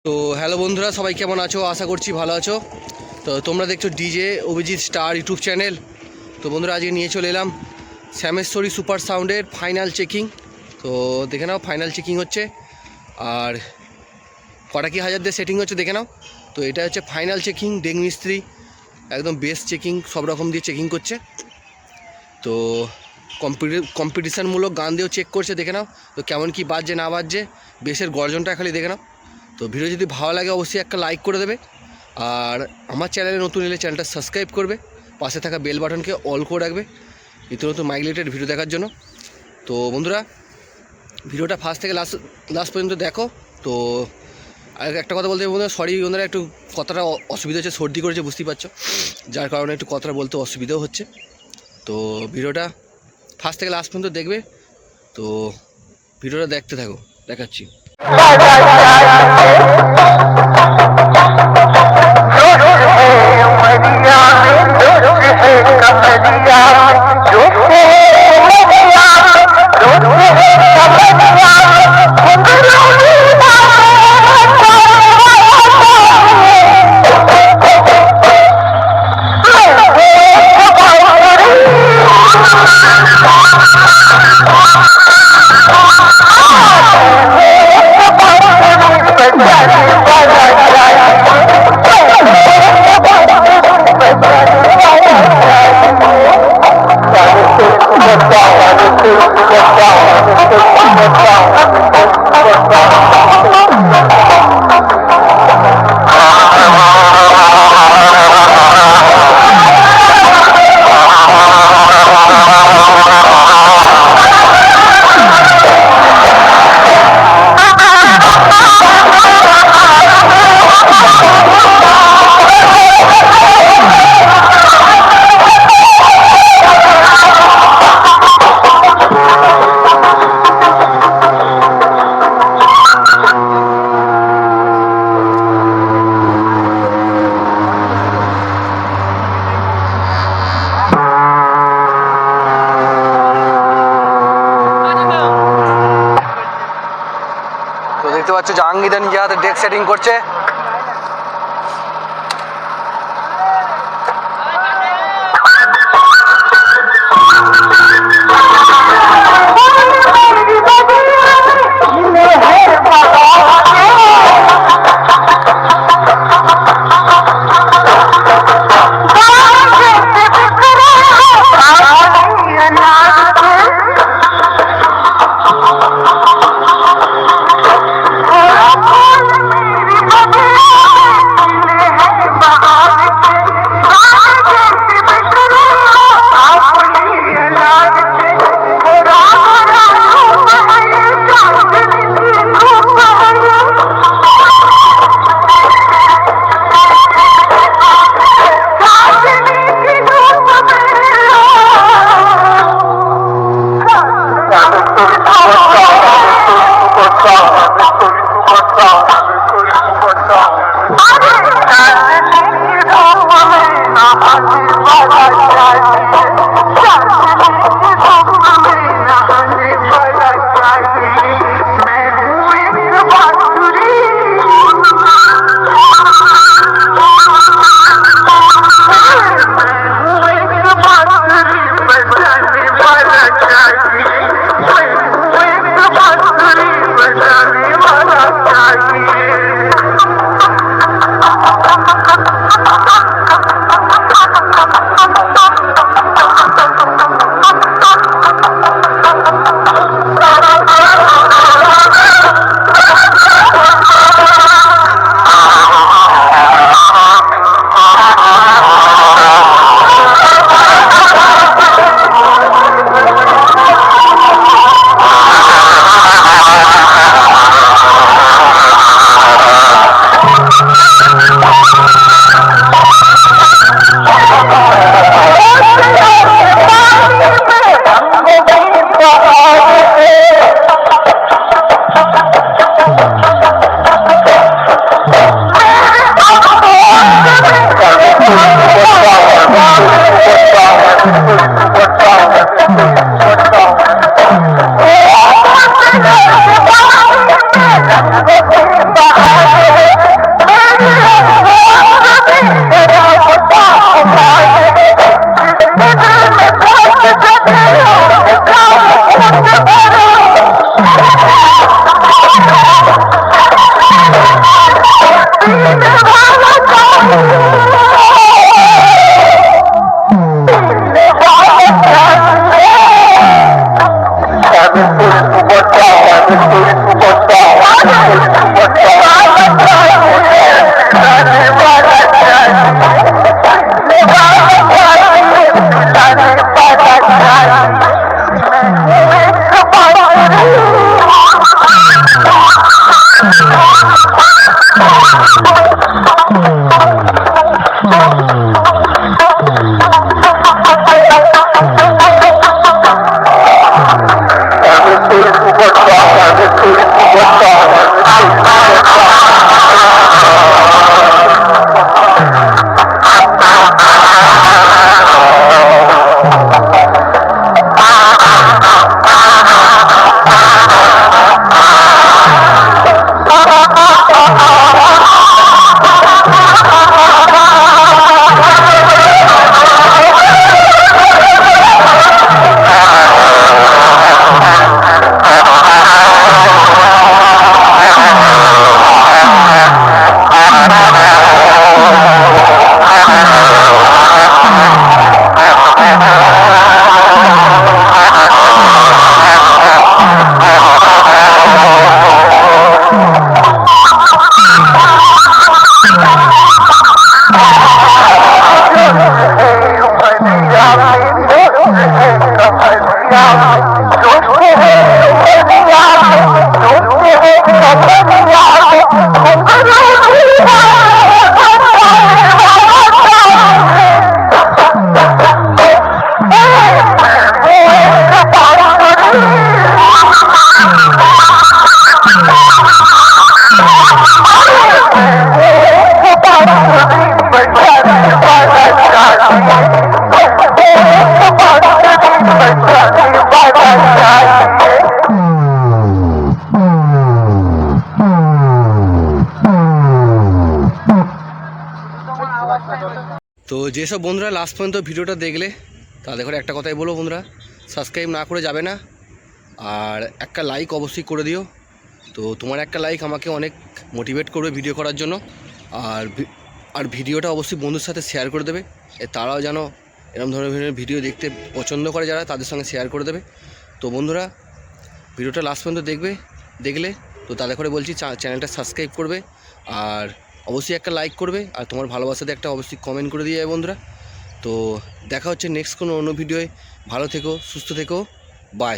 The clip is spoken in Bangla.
তো হ্যালো বন্ধুরা, সবাই কেমন আছো? আশা করছি ভালো আছো। তো তোমরা দেখছো DJ Abhijit star YouTube channel. তো বন্ধুরা, আজকে নিয়ে চলে এলাম শ্যামেশ্বরী সুপার সাউন্ডের ফাইনাল চেকিং। তো দেখে নাও, ফাইনাল চেকিং হচ্ছে আর কটা কি হাজার দিয়ে সেটিং হচ্ছে দেখে নাও। তো এটা হচ্ছে ফাইনাল চেকিং, ডেক মিস্ত্রি একদম বেস্ট চেকিং, সব রকম দিয়ে চেকিং করছে। তো কম্পিটিশানমূলক গান দিয়েও চেক করছে দেখে নাও। তো কেমন কি বাজছে না বাজছে, বেসের গর্জনটা খালি দেখে নাও। তো ভিডিও যদি ভালো লাগে অবশ্যই একটা লাইক করে দেবে, আর আমার চ্যানেলে নতুন এলে চ্যানেলটা সাবস্ক্রাইব করবে, পাশে থাকা বেল বাটনকে অল করে রাখবে নিত্য নতুন মাইক রিলেটেড ভিডিও দেখার জন্য। তো বন্ধুরা, ভিডিওটা ফার্স্ট থেকে লাস্ট পর্যন্ত দেখো। তো আর একটা কথা বলতে বন্ধুরা, সরি বন্ধুরা, একটু কথাটা অসুবিধা হচ্ছে, সর্দি করেছে বুঝতেই পারছো, যার কারণে একটু কথাটা বলতে অসুবিধাও হচ্ছে। তো ভিডিওটা ফার্স্ট থেকে লাস্ট পর্যন্ত দেখবে। তো ভিডিওটা দেখতে থাকো, দেখাচ্ছি। দেখতে পাচ্ছ জাহাঙ্গীর নিজে হাতে ডেক সেটিং করছে। তো যেসব বন্ধুরা লাস্ট পর্যন্ত ভিডিওটা দেখলে তাদের করে একটা কথাই বলবো বন্ধুরা, সাবস্ক্রাইব না করে যাবে না, আর একটা লাইক অবশ্যই করে দিও। তো তোমার একটা লাইক আমাকে অনেক মোটিভেট করবে ভিডিও করার জন্য। আর ভিডিওটা অবশ্যই বন্ধুর সাথে শেয়ার করে দেবে, তারাও যেন এরকম ধরনের ভিডিও দেখতে পছন্দ করে, যারা তাদের সঙ্গে শেয়ার করে দেবে। তো বন্ধুরা ভিডিওটা লাস্ট পর্যন্ত দেখলে তো তাদের করে বলছি চ্যানেলটা সাবস্ক্রাইব করবে, আর অবশ্যই একটা লাইক করবে, আর তোমার ভালোবাসাতে একটা অবশ্যই কমেন্ট করে দিয়ে যাবে বন্ধুরা। তো দেখা হচ্ছে নেক্সট কোনো অন্য ভিডিওয়। ভালো থেকো, সুস্থ থেকো, বাই।